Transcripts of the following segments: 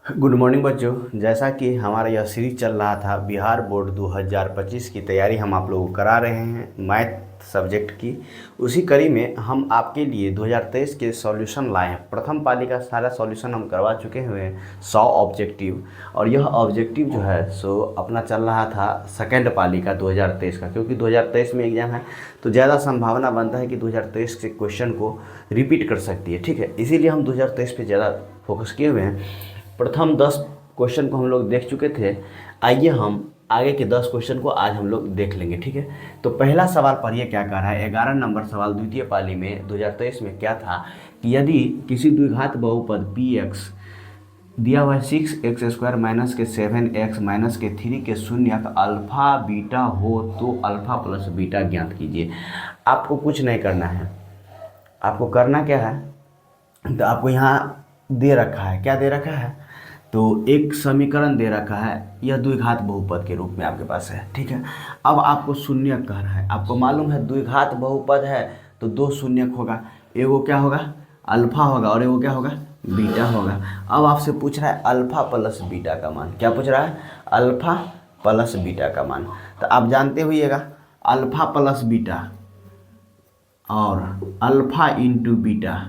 Good morning बच्चों। जैसा कि हमारा यह सीरीज चल रहा था बिहार बोर्ड 2025 की तैयारी हम आप लोगों को करा रहे हैं मैथ सब्जेक्ट की। उसी कड़ी में हम आपके लिए 2023 के सॉल्यूशन लाए हैं। प्रथम पाली का सारा सॉल्यूशन हम करवा चुके हुए हैं 100 ऑब्जेक्टिव, और यह ऑब्जेक्टिव जो है सो अपना चल रहा था सेकेंड पाली का 2023 का, क्योंकि 2023 में एग्जाम है तो ज़्यादा संभावना बनता है कि 2023 के क्वेश्चन को रिपीट कर सकती है। ठीक है, इसीलिए हम 2023 पे ज़्यादा फोकस किए हुए हैं। प्रथम 10 क्वेश्चन को हम लोग देख चुके थे। आइए हम आगे के 10 क्वेश्चन को आज हम लोग देख लेंगे। ठीक है, तो पहला सवाल पढ़िए क्या कह रहा है। 11 नंबर सवाल द्वितीय पाली में 2023 में क्या था कि यदि किसी द्विघात बहुपद पी एक्स दिया हुआ है 6x² माइनस के 7x माइनस के 3 के शून्यक अल्फा बीटा हो तो अल्फा प्लस बीटा ज्ञात कीजिए। आपको कुछ नहीं करना है, आपको करना क्या है, तो आपको यहाँ दे रखा है, क्या दे रखा है, तो एक समीकरण दे रखा है, यह द्विघात बहुपद के रूप में आपके पास है। ठीक है, अब आपको शून्यक कह रहा है। आपको मालूम है द्विघात बहुपद है तो दो शून्यक होगा, एगो क्या होगा अल्फा होगा और एगो क्या होगा बीटा होगा। अब आपसे पूछ रहा है अल्फा प्लस बीटा का मान, क्या पूछ रहा है अल्फा प्लस बीटा का मान। तो आप जानते होइएगा अल्फा प्लस बीटा और अल्फा इंटू बीटा,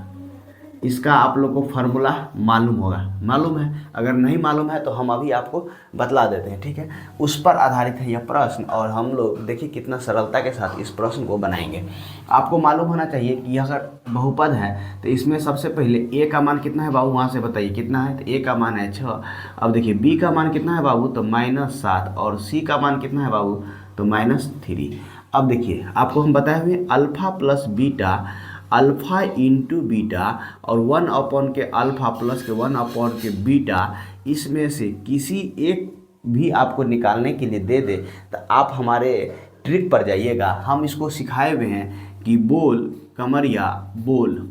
इसका आप लोग को फार्मूला मालूम होगा, मालूम है। अगर नहीं मालूम है तो हम अभी आपको बतला देते हैं। ठीक है, उस पर आधारित है यह प्रश्न, और हम लोग देखिए कितना सरलता के साथ इस प्रश्न को बनाएंगे। आपको मालूम होना चाहिए कि अगर बहुपद है तो इसमें सबसे पहले ए का मान कितना है बाबू, वहाँ से बताइए कितना है। तो ए का मान है 6। अब देखिए बी का मान कितना है बाबू, तो -7, और सी का मान कितना है बाबू, तो -3। अब देखिए आपको हम बताए हुए alpha plus beta, alpha into beta और 1 के अल्फा प्लस के 1 के बीटा, इसमें से किसी एक भी आपको निकालने के लिए दे दे तो आप हमारे ट्रिक पर जाइएगा। हम इसको सिखाए हुए हैं कि बोल कमरिया बोल,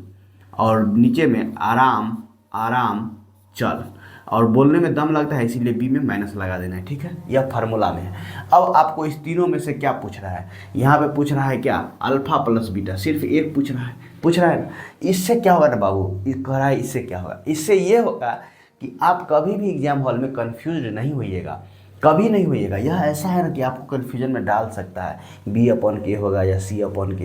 और नीचे में आराम आराम चल, और बोलने में दम लगता है इसीलिए बी में माइनस लगा देना है। ठीक है, यह फार्मूला में है। अब आपको इस तीनों में से क्या पूछ रहा है, यहाँ पे पूछ रहा है क्या अल्फा प्लस बीटा, सिर्फ एक पूछ रहा है ना। इससे क्या होगा ना बाबू, इस कह रहा है इससे क्या होगा, इससे ये होगा कि आप कभी भी एग्जाम हॉल में कंफ्यूज नहीं होइएगा, कभी नहीं होइएगा। यह ऐसा है ना कि आपको कन्फ्यूजन में डाल सकता है, B/K होगा या C/K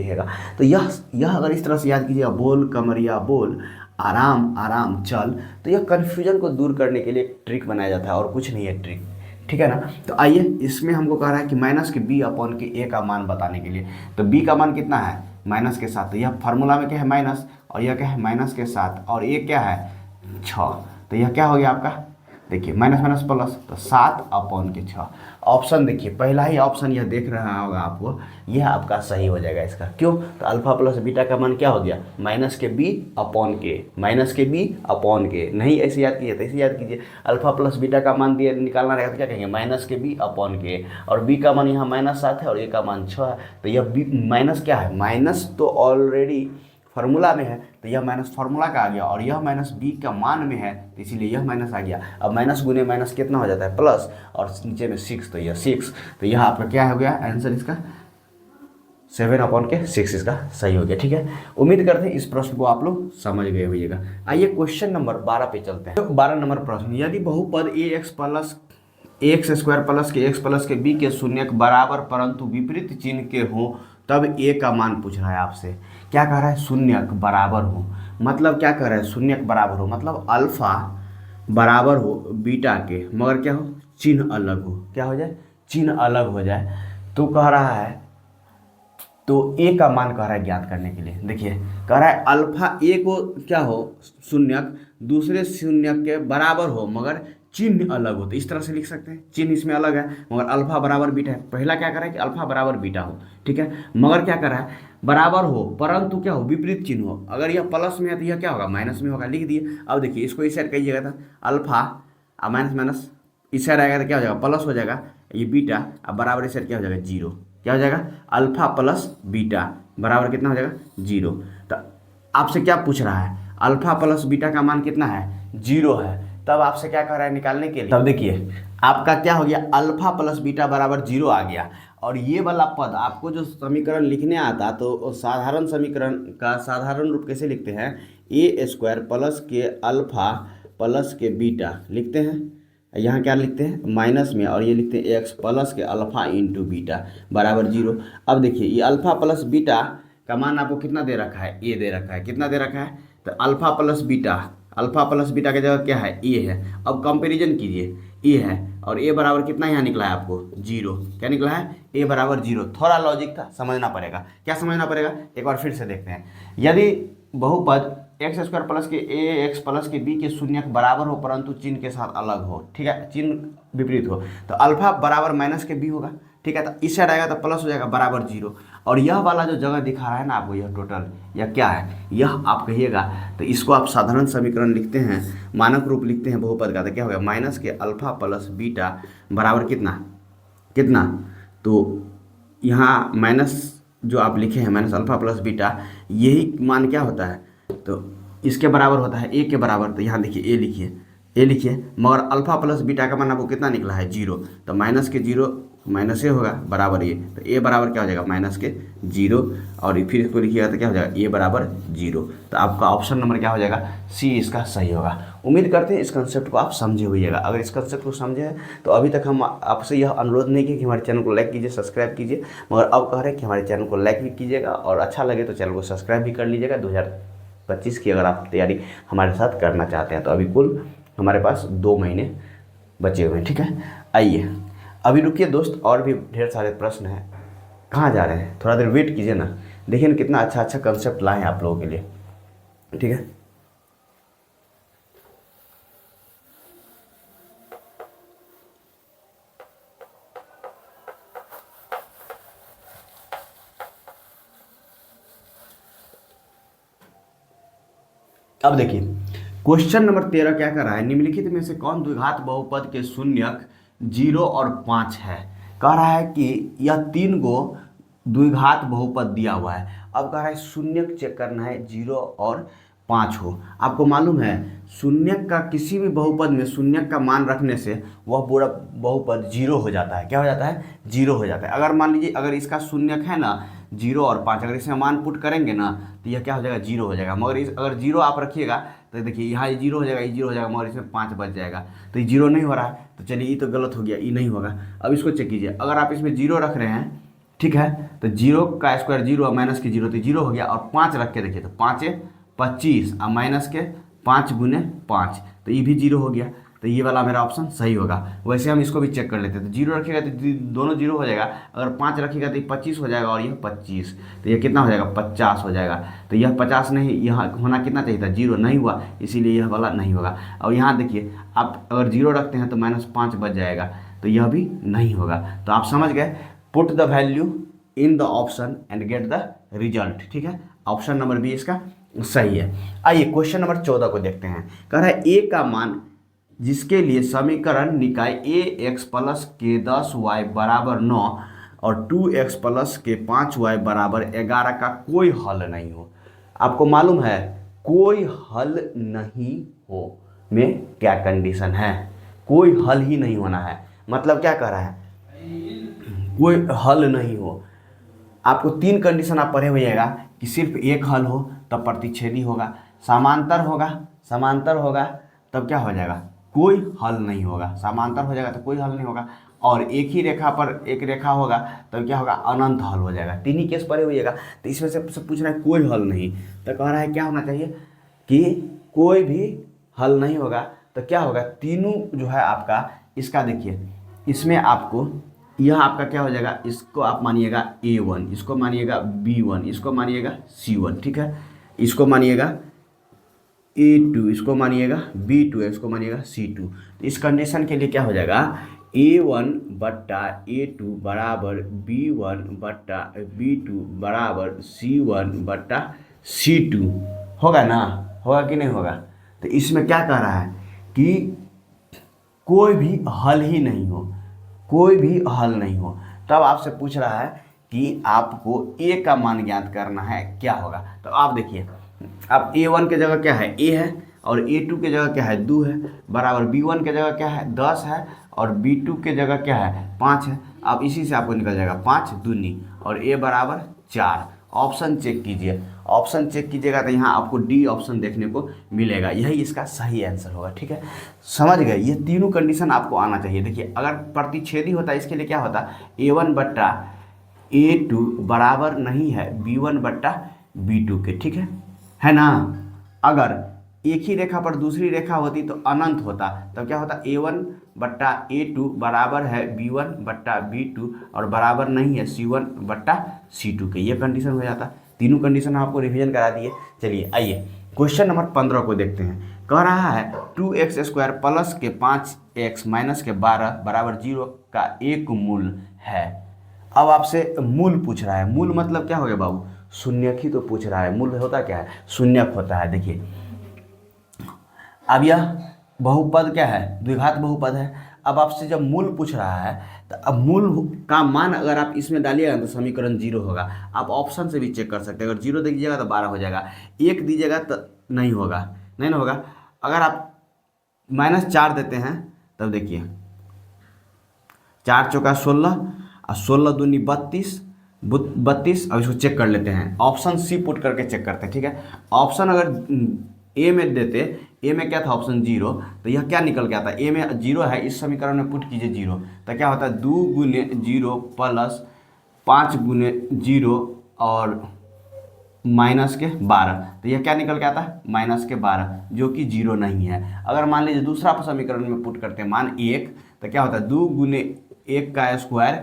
होगा। तो यह अगर इस तरह से याद कीजिएगा बोल कमरिया बोल आराम आराम चल, तो यह कन्फ्यूजन को दूर करने के लिए एक ट्रिक बनाया जाता है और कुछ नहीं है ट्रिक। ठीक है ना। तो आइए इसमें हमको कह रहा है कि माइनस के B/A का मान बताने के लिए, तो B का मान कितना है -7, तो यह फार्मूला में क्या है माइनस, और यह क्या है -7, और ये क्या है 6, तो यह क्या हो गया आपका, देखिए माइनस माइनस प्लस, तो 7/6। ऑप्शन देखिए पहला ही ऑप्शन यह देख रहा होगा आपको, यह आपका सही हो जाएगा इसका। क्यों, तो अल्फा प्लस बीटा का मान क्या हो गया -B/K, -B/K। नहीं ऐसे याद कीजिए, तो ऐसे याद कीजिए अल्फा प्लस बीटा का मान दिया निकालना रहेगा तो क्या कहेंगे -B/K, और बी का मान यहाँ -7 है और ए का मान 6 है। तो यह बी माइनस क्या है, माइनस तो ऑलरेडी फार्मूला में है तो यह माइनस फार्मूला का आ गया, और यह माइनस बी का मान में है तो इसीलिए यह माइनस आ गया। अब माइनस गुने माइनस कितना हो जाता है प्लस, और नीचे में 6, तो यह 6, तो यह आपका क्या हो गया आंसर इसका 7/6 इसका सही हो गया। ठीक है, उम्मीद करते हैं इस प्रश्न को आप लोग समझ गए होइएगा। आइए क्वेश्चन नंबर 12 पे चलते हैं। तो 12 नंबर प्रश्न, यदि बहुपद ax² प्लस के x प्लस के b के शून्यक बराबर परंतु विपरीत चिन्ह के हों तब a का मान पूछ रहा है आपसे। क्या कह रहा है, शून्यक बराबर हो, मतलब क्या कह रहा है शून्यक बराबर हो मतलब अल्फा बराबर हो बीटा के, मगर क्या हो चिन्ह अलग हो, क्या हो जाए चिन्ह अलग हो जाए। तो कह रहा है, तो ए का मान कह रहा है ज्ञात करने के लिए। देखिए कह रहा है अल्फा ए को क्या हो शून्यक दूसरे शून्यक के बराबर हो मगर चिन्ह अलग हो, तो इस तरह से लिख सकते हैं चिन्ह इसमें अलग है मगर अल्फा बराबर बीटा है। पहला क्या कर रहा है कि अल्फा बराबर बीटा हो, ठीक है, मगर क्या कर रहा है बराबर हो परंतु क्या हो विपरीत चिन्ह हो। अगर यह प्लस में है तो यह क्या होगा माइनस में होगा, लिख दिए। अब देखिए इसको इस साइड कहिएगा था अल्फा और माइनस माइनस इस साइड आएगा तो क्या हो जाएगा प्लस हो जाएगा, ये बीटा अब बराबर इस साइड क्या हो जाएगा जीरो, क्या हो जाएगा अल्फा प्लस बीटा बराबर कितना हो जाएगा 0। तो आपसे क्या पूछ रहा है अल्फा प्लस बीटा का मान कितना है 0 है, तब आपसे क्या कर रहा है निकालने के लिए। तब देखिए आपका क्या हो गया अल्फा प्लस बीटा बराबर 0 आ गया, और ये वाला पद आपको जो समीकरण लिखने आता तो साधारण समीकरण का साधारण रूप कैसे लिखते हैं a² प्लस के अल्फा प्लस के बीटा लिखते हैं, यहाँ क्या लिखते हैं माइनस में, और ये लिखते हैं एक्स प्लस के अल्फ़ा इंटू बीटा बराबर 0। अब देखिए ये अल्फ़ा प्लस बीटा का मान आपको कितना दे रखा है, ए दे रखा है, कितना दे रखा है, तो अल्फ़ा प्लस बीटा की जगह क्या है, ए है। अब कंपैरिजन कीजिए, ए है और ए बराबर कितना यहाँ निकला है आपको 0, क्या निकला है, ए बराबर 0। थोड़ा लॉजिक था, समझना पड़ेगा। क्या समझना पड़ेगा, एक बार फिर से देखते हैं। यदि बहुपद एक्स स्क्वायर प्लस के ए एक्स प्लस के बी के शून्यक बराबर हो परंतु चिन्ह के साथ अलग हो, ठीक है, चिन्ह विपरीत हो, तो अल्फा बराबर माइनस के बी होगा, ठीक है, तो इस साइड आएगा तो प्लस हो जाएगा बराबर 0। और यह वाला जो जगह दिखा रहा है ना आपको, यह टोटल यह क्या है, यह आप कहिएगा, तो इसको आप साधारण समीकरण लिखते हैं, मानक रूप लिखते हैं बहुपद का, तो क्या होगा माइनस के अल्फा प्लस बीटा बराबर कितना, तो यहाँ माइनस जो आप लिखे हैं माइनस अल्फा प्लस बीटा, यही मान क्या होता है, तो इसके बराबर होता है ए के बराबर। तो यहाँ देखिए ए लिखिए, मगर अल्फा प्लस बीटा का मान आपको कितना निकला है 0, तो माइनस के 0 माइनस ए होगा बराबर ए, तो ए बराबर क्या हो जाएगा माइनस के 0, और फिर इसको लिखिएगा तो क्या हो जाएगा ए बराबर 0। तो आपका ऑप्शन नंबर क्या हो जाएगा, सी इसका सही होगा। उम्मीद करते हैं इस कंसेप्ट को आप समझे होइएगा। अगर इस कंसेप्ट को समझे हैं तो अभी तक हम आपसे यह अनुरोध नहीं किया कि हमारे चैनल को लाइक कीजिए, सब्सक्राइब कीजिए, मगर अब कह रहे हैं कि हमारे चैनल को लाइक भी कीजिएगा और अच्छा लगे तो चैनल को सब्सक्राइब भी कर लीजिएगा। 2025 की अगर आप तैयारी हमारे साथ करना चाहते हैं तो अभी कुल हमारे पास 2 महीने बचे हुए हैं, ठीक है। आइए अभी रुकिए दोस्त, और भी ढेर सारे प्रश्न हैं। कहाँ जा रहे हैं, थोड़ा देर वेट कीजिए ना, देखिए ना कितना अच्छा कंसेप्ट लाए हैं आप लोगों के लिए, ठीक है। अब देखिए क्वेश्चन नंबर 13 क्या कर रहा है, निम्नलिखित में से कौन द्विघात बहुपद के शून्यक 0 और 5 है। कह रहा है कि यह 3 गो द्विघात बहुपद दिया हुआ है। अब कह रहा है शून्यक चेक करना है 0 और 5 हो। आपको मालूम है शून्यक का किसी भी बहुपद में शून्यक का मान रखने से वह पूरा बहुपद 0 हो जाता है। क्या हो जाता है, 0 हो जाता है। अगर मान लीजिए अगर इसका शून्यक है ना 0 और 5, अगर इसमें मान पुट करेंगे ना तो यह क्या हो जाएगा 0 हो जाएगा। मगर अगर 0 आप रखिएगा तो देखिए यहाँ ये 0 हो जाएगा, ये 0 हो जाएगा, मगर इसमें 5 बच जाएगा, तो ये 0 नहीं हो रहा है। तो चलिए ये तो गलत हो गया, ये नहीं होगा। अब इसको चेक कीजिए, अगर आप इसमें 0 रख रहे हैं, ठीक है, तो 0 का स्क्वायर 0 और माइनस के 0 तो 0 हो गया, और 5 रख के देखिए तो 5 25 और माइनस के 5 गुने 5 तो ये भी 0 हो गया। तो ये वाला मेरा ऑप्शन सही होगा। वैसे हम इसको भी चेक कर लेते हैं, तो 0 रखिएगा तो दोनों 0 हो जाएगा, अगर 5 रखिएगा तो ये 25 हो जाएगा और यह 25, तो यह कितना हो जाएगा 50 हो जाएगा। तो यह 50 नहीं, यहाँ होना कितना चाहिए था 0, नहीं हुआ, इसीलिए यह वाला नहीं होगा। और यहाँ देखिए आप अगर 0 रखते हैं तो -5 बच जाएगा, तो यह भी नहीं होगा। तो आप समझ गए, put the value in the option and get the result, ठीक है। ऑप्शन नंबर बी इसका सही है। आइए क्वेश्चन नंबर 14 को देखते हैं। कह रहा है ए का मान जिसके लिए समीकरण निकाय ए एक्स प्लस के 10y बराबर 9 और 2x प्लस के 5y बराबर 11 का कोई हल नहीं हो। आपको मालूम है कोई हल नहीं हो में क्या कंडीशन है, कोई हल ही नहीं होना है। मतलब क्या कह रहा है, कोई हल नहीं हो। आपको 3 कंडीशन आप पढ़े होइएगा कि सिर्फ एक हल हो तब प्रतिच्छेदी होगा, समांतर होगा तब क्या हो जाएगा, कोई हल नहीं होगा। समांतर हो जाएगा तो कोई हल नहीं होगा, और एक ही रेखा पर एक रेखा होगा तब क्या होगा, अनंत हल हो जाएगा। 3 ही केस पढ़े होइएगा। तो इसमें से पूछ रहा है कोई हल नहीं, तो कह रहा है क्या होना चाहिए कि कोई भी हल नहीं होगा। तो क्या होगा, तीनों जो है आपका, इसका देखिए इसमें आपको यह आपका क्या हो जाएगा, इसको आप मानिएगा A1, इसको मानिएगा B1, इसको मानिएगा C1, ठीक है, इसको मानिएगा A2, इसको मानिएगा B2, इसको मानिएगा C2। तो इस कंडीशन के लिए क्या हो जाएगा, A1 बट्टा A2 बराबर B1 बट्टा B2 बराबर C1 बट्टा C2 होगा ना, होगा कि नहीं होगा। तो इसमें क्या कह रहा है कि कोई भी हल ही नहीं हो, कोई भी हल नहीं हो। तब आपसे पूछ रहा है कि आपको A का मान ज्ञात करना है, क्या होगा। तो आप देखिए, अब A1 के जगह क्या है, A है, और A2 के जगह क्या है 2 है, बराबर B1 के जगह क्या है 10 है, और B2 के जगह क्या है 5 है। अब इसी से आपको निकल जाएगा 5 दूनी और A बराबर 4। ऑप्शन चेक कीजिए, ऑप्शन चेक कीजिएगा तो यहाँ आपको डी ऑप्शन देखने को मिलेगा, यही इसका सही आंसर होगा। ठीक है, समझ गए, ये तीनों कंडीशन आपको आना चाहिए। देखिए अगर प्रतिच्छेदी होता इसके लिए क्या होता, A1 बट्टा A2 बराबर नहीं है B1 बट्टा B2 के। ठीक है ना। अगर एक ही रेखा पर दूसरी रेखा होती तो अनंत होता, तब क्या होता, A1 बट्टा A2 बराबर है B1 बट्टा B2 और बराबर नहीं है C1 बट्टा C2 के, ये कंडीशन हो जाता। तीनों कंडीशन आपको रिवीजन करा दिए। चलिए आइए क्वेश्चन नंबर 15 को देखते हैं। कह रहा है 2x² प्लस के 5x माइनस के 12 बराबर 0 का एक मूल है। अब आपसे मूल पूछ रहा है, मूल मतलब क्या हो गया बाबू, शून्यक ही तो पूछ रहा है। मूल होता क्या है, शून्यक होता है। देखिए अब यह बहुपद क्या है, द्विघात बहुपद है। अब आपसे जब मूल पूछ रहा है तो अब मूल का मान अगर आप इसमें डालिएगा तो समीकरण 0 होगा। आप ऑप्शन से भी चेक कर सकते हैं, अगर 0 दीजिएगा तो 12 हो जाएगा, 1 दीजिएगा तो नहीं होगा, नहीं ना होगा। अगर आप -4 देते हैं तब देखिए 4 चौका 16 और 16 दूनी 32। अब इसको चेक कर लेते हैं, ऑप्शन सी पुट करके चेक करते हैं। ठीक है, ऑप्शन अगर ए में देते, ए में क्या था ऑप्शन 0, तो यह क्या निकल के आता है, ए में 0 है, इस समीकरण में पुट कीजिए 0, तो क्या होता है 2 गुने 0 प्लस 5 गुने 0 और माइनस के 12, तो यह क्या निकल के आता है माइनस के 12, जो कि 0 नहीं है। अगर मान लीजिए दूसरा समीकरण में पुट करते हैं मान 1, तो क्या होता है 2 गुने 1 का स्क्वायर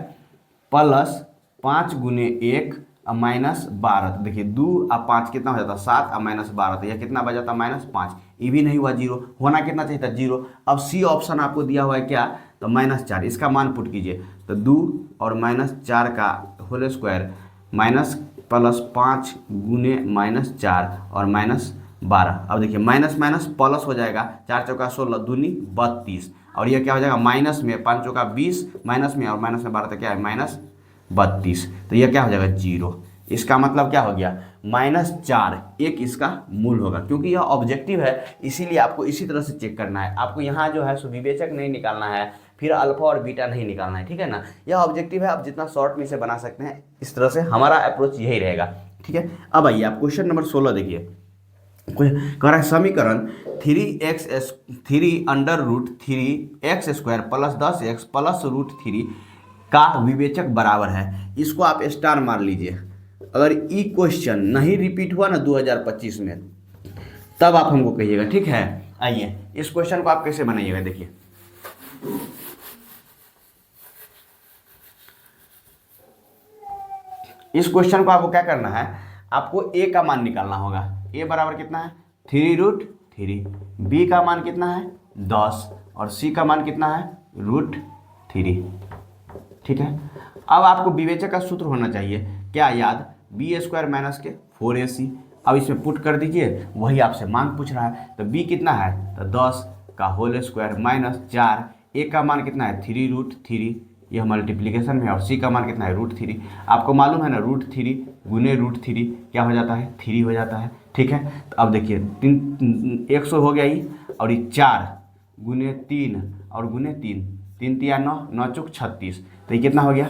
प्लस 5 गुने 1 और माइनस 12, तो देखिए 2 और 5 कितना हो जाता है 7 और माइनस 12, तो यह कितना बच जाता -5। ये भी नहीं हुआ 0, होना कितना चाहिए था 0। अब सी ऑप्शन आपको दिया हुआ है क्या, तो -4, इसका मान पुट कीजिए तो 2 और -4 का होल स्क्वायर माइनस प्लस 5 गुने -4 और -12। अब देखिए माइनस माइनस प्लस हो जाएगा, 4 चौका 16 दूनी 32 और यह क्या हो जाएगा माइनस में 5 चौका 20 माइनस में और माइनस में 12, तो क्या है -32, तो यह क्या हो जाएगा 0। इसका मतलब क्या हो गया -4 एक इसका मूल होगा, क्योंकि यह ऑब्जेक्टिव है इसीलिए आपको इसी तरह से चेक करना है। आपको यहाँ जो है सो विवेचक नहीं निकालना है, फिर अल्फा और बीटा नहीं निकालना है। ठीक है ना, यह ऑब्जेक्टिव है, आप जितना शॉर्ट में इसे बना सकते हैं इस तरह से हमारा अप्रोच यही रहेगा। ठीक है, अब आइए आप क्वेश्चन नंबर 16 देखिए। कह रहा है समीकरण 3 under root 3x² plus 10x plus root 3 का विवेचक बराबर है। इसको आप स्टार मार लीजिए। अगर ये क्वेश्चन नहीं रिपीट हुआ ना 2025 में, तब आप हमको कहिएगा। ठीक है, आइए इस क्वेश्चन को आप कैसे बनाइएगा, देखिए इस क्वेश्चन को आपको क्या करना है, आपको a का मान निकालना होगा। a बराबर कितना है 3√3, b का मान कितना है 10 और c का मान कितना है √3। ठीक है, अब आपको विवेचक का सूत्र होना चाहिए क्या याद, b² माइनस के 4ac। अब इसमें पुट कर दीजिए, वही आपसे मांग पूछ रहा है, तो b कितना है तो 10 का होल स्क्वायर माइनस 4, a का मान कितना है 3√3, यह मल्टीप्लिकेशन में है, और c का मान कितना है √3। आपको मालूम है ना √3 गुने √3 क्या हो जाता है 3 हो जाता है। ठीक है, तो अब देखिए 100 हो गया ये, और ये 4 गुने 3 और गुने 3, 3 तिया 9, 9 चौक 36, तो ये कितना हो गया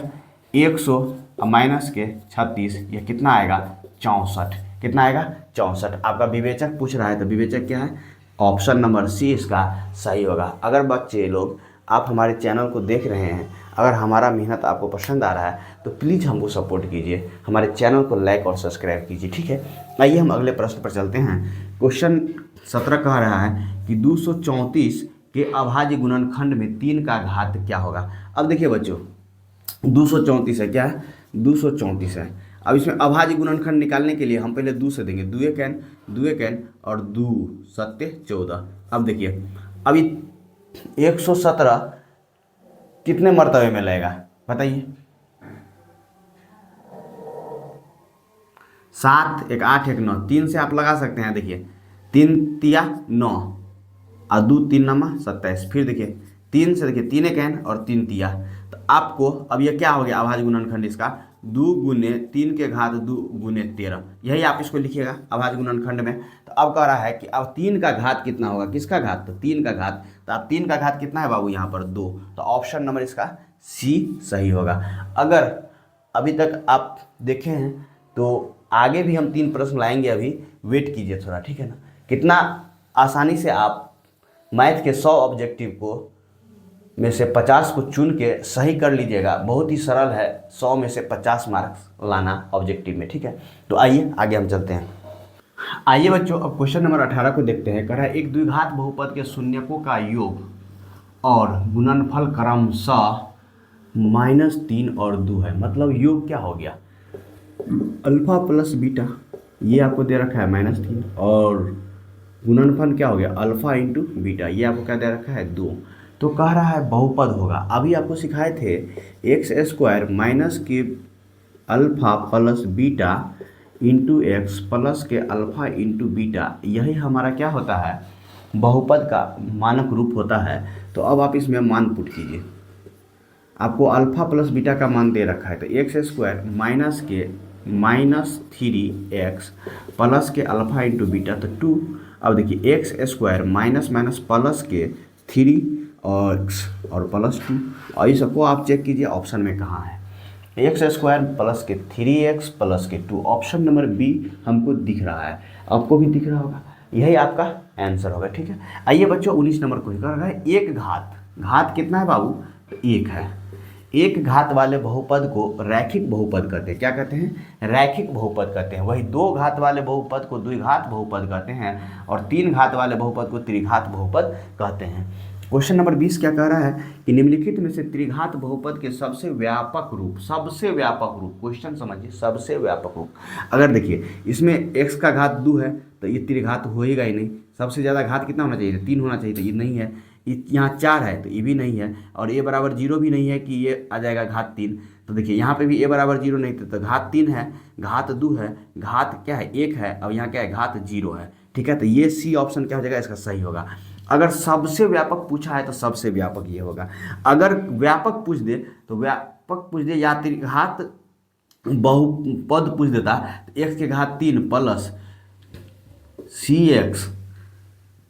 100 माइनस के 36, ये कितना आएगा 64। कितना आएगा 64। आपका विवेचक पूछ रहा है, तो विवेचक क्या है ऑप्शन नंबर सी इसका सही होगा। अगर बच्चे लोग आप हमारे चैनल को देख रहे हैं, अगर हमारा मेहनत आपको पसंद आ रहा है तो प्लीज़ हमको सपोर्ट कीजिए, हमारे चैनल को लाइक और सब्सक्राइब कीजिए। ठीक है, आइए हम अगले प्रश्न पर चलते हैं। क्वेश्चन 17 कह रहा है कि 234 के अभाज्य गुणनखंड में 3 का घात क्या होगा। अब देखिए बच्चों 234 है, क्या है 234 है। अब इसमें अभाज्य गुणनखंड निकालने के लिए हम पहले 2 से देंगे, 2 कैन और 2 सत्ते 14। अब देखिए अभी 117 कितने मर्तबे में लगेगा बताइए, 7 1 8 1 9, 3 से आप लगा सकते हैं। देखिए 3 तिया 9 और 2 3 नमा 27, फिर देखिए 3 से देखिए 3 कैन और 3 तिया, तो आपको अब यह क्या हो गया अभाज्य गुणनखंड इसका 2 गुने 3 के घात 2 गुने 13, यही आप इसको लिखिएगा अभाज्य गुणनखंड में। तो अब कह रहा है कि अब 3 का घात कितना होगा, किसका घात, तो 3 का घात, तो अब 3 का घात कितना है बाबू यहाँ पर 2, तो ऑप्शन नंबर इसका सी सही होगा। अगर अभी तक आप देखे हैं तो आगे भी हम 3 प्रश्न लाएंगे, अभी वेट कीजिए थोड़ा, ठीक है ना। कितना आसानी से आप मैथ के 100 ऑब्जेक्टिव को में से 50 को चुन के सही कर लीजिएगा। बहुत ही सरल है 100 में से 50 मार्क्स लाना ऑब्जेक्टिव में, ठीक है। तो आइए आगे हम चलते हैं। आइए बच्चों, अब क्वेश्चन नंबर 18 को देखते हैं। कह रहा है एक द्विघात बहुपद के शून्यकों का योग और गुणनफल क्रमशः -3 और 2 है। मतलब योग क्या हो गया, अल्फा प्लस बीटा, ये आपको दे रखा है -3, और गुणनफल क्या हो गया, अल्फा इंटू बीटा, ये आपको क्या दे रखा है 2। तो कह रहा है बहुपद होगा। अभी आपको सिखाए थे x² माइनस के alpha plus beta into x plus के अल्फा इंटू बीटा, यही हमारा क्या होता है, बहुपद का मानक रूप होता है। तो अब आप इसमें मान पुट कीजिए। आपको अल्फा प्लस बीटा का मान दे रखा है, तो x² माइनस के -3x प्लस के अल्फा इंटू बीटा, तो 2। अब देखिए x² माइनस माइनस प्लस के 3x और प्लस 2, और इस सबको आप चेक कीजिए ऑप्शन में कहाँ है। x² प्लस के 3x प्लस के 2, ऑप्शन नंबर बी हमको दिख रहा है, आपको भी दिख रहा होगा, यही आपका आंसर होगा, ठीक है। आइए बच्चों 19 नंबर क्वेश्चन कर रहा है एक घात कितना है बाबू, 1 है। एक घात वाले बहुपद को रैखिक बहुपद कहते हैं। क्या कहते हैं, रैखिक बहुपद कहते हैं। वही 2 घात वाले बहुपद को द्विघात बहुपद कहते हैं, और 3 घात वाले बहुपद को त्रिघात बहुपद कहते हैं। क्वेश्चन नंबर 20 क्या कह रहा है कि निम्नलिखित में से त्रिघात बहुपद के सबसे व्यापक रूप, क्वेश्चन समझिए, सबसे व्यापक रूप। अगर देखिए इसमें x का घात 2 है तो ये त्रिघात होएगा ही नहीं। सबसे ज़्यादा घात कितना होना चाहिए, 3 होना चाहिए, तो ये नहीं है। यहाँ 4 है तो ये भी नहीं है, और a बराबर 0 भी नहीं है कि ये आ जाएगा घात 3। तो देखिए यहाँ पे भी a बराबर 0 नहीं था, तो घात 3 है, घात 2 है, घात क्या है 1 है, और यहाँ क्या है घात 0 है, ठीक है। तो ये सी ऑप्शन क्या हो जाएगा, इसका सही होगा। अगर सबसे व्यापक पूछा है तो सबसे व्यापक ये होगा। अगर व्यापक पूछ दे तो व्यापक पूछ दे, या त्रिघात बहुपद पूछ देता, x के घात 3 प्लस cx,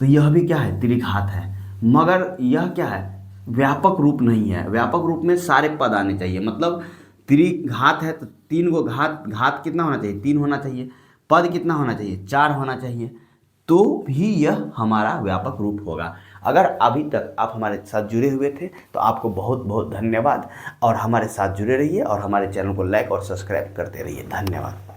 तो यह भी क्या है, त्रिघात है। मगर यह क्या है, व्यापक रूप नहीं है। व्यापक रूप में सारे पद आने चाहिए। मतलब त्रिघात है तो 3 को घात कितना होना चाहिए, 3 होना चाहिए, पद कितना होना चाहिए, 4 होना चाहिए, तो भी यह हमारा व्यापक रूप होगा। अगर अभी तक आप हमारे साथ जुड़े हुए थे तो आपको बहुत बहुत धन्यवाद, और हमारे साथ जुड़े रहिए और हमारे चैनल को लाइक और सब्सक्राइब करते रहिए। धन्यवाद।